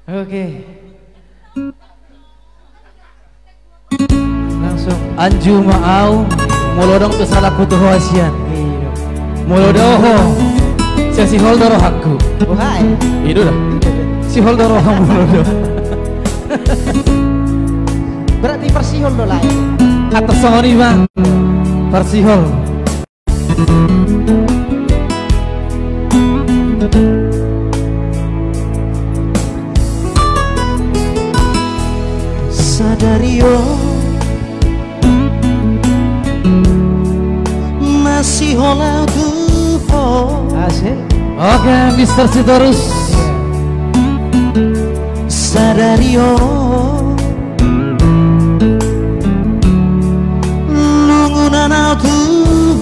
Oke. Langsung Anju Maau mulodong tu salah kutu hasian. Mulodoho si holdoro hakku. oh hai. Itu dah. Si holdoro mulodo. Berarti persihol lo lah. Atas songoni bang. Persihol. Sadario masih hola tuh asik. Oke, Mr. Sitorus. Sadario lungunan tuh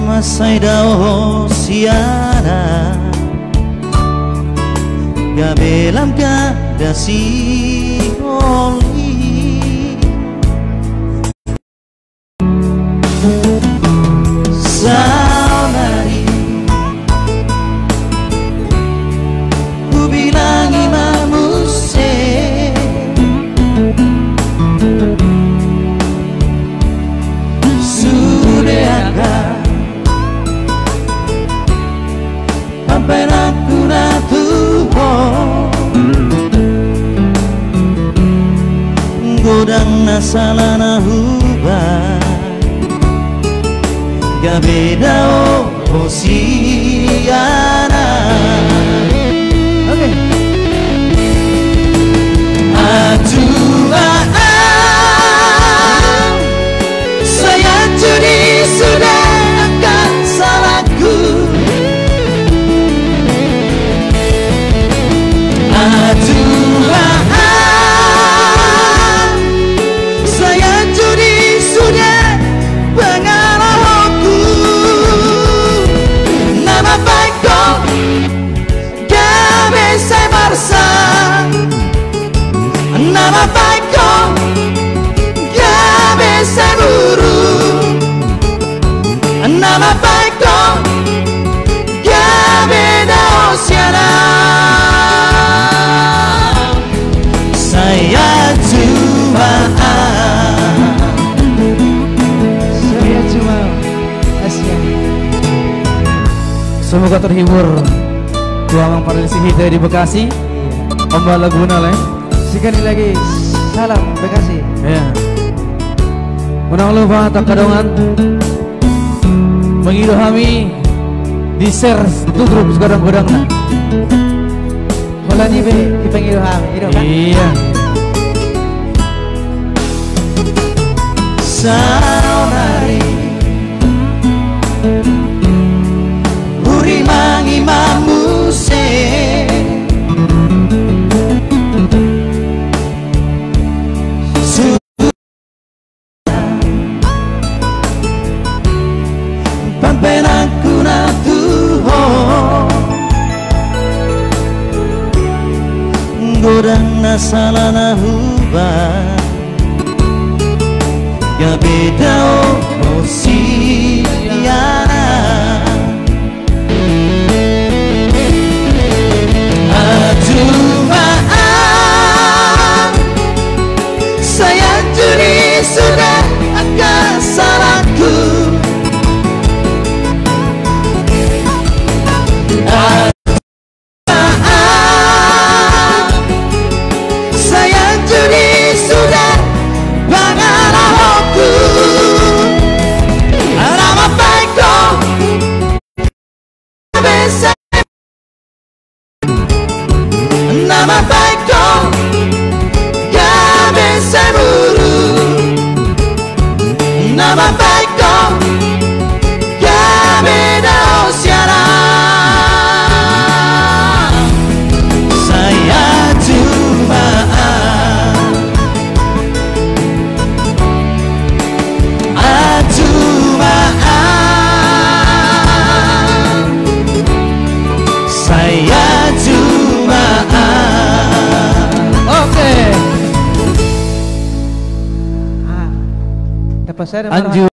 masai dao siana gabelam kada si oli saudari ku bilang imamu sudah agak sampai aku godang nasalana hubah gak beda siana. Oke. Saya judi sudah akan salahku. Saya judi sudah pengarahku. Nama baikku gak bisa bersang. Nama baikku gak bisa buruk. Nama baikku gak beda usiana. Saya cuma Asia. Semoga terhibur. Tuang Paralisi Hidayah di Bekasi. Om Laguna lah. Sekali lagi salam Bekasi. Ya. Menang lupa tak kadongan. Mengilhami di share itu grup sekarang-kadang. Bola ni be dipanggil ham, itu kan? Iya. Saudari Uri mangi mamuse Pampenaku na tuho godang nasalana hubah gak beda siana. Aduh maaf, saya judi sudah akan salahku. Nama baikku gak bisa buruk. Nama baikku gak beda usiana. Saya cuma saya cuma Oke. dapat saya Anju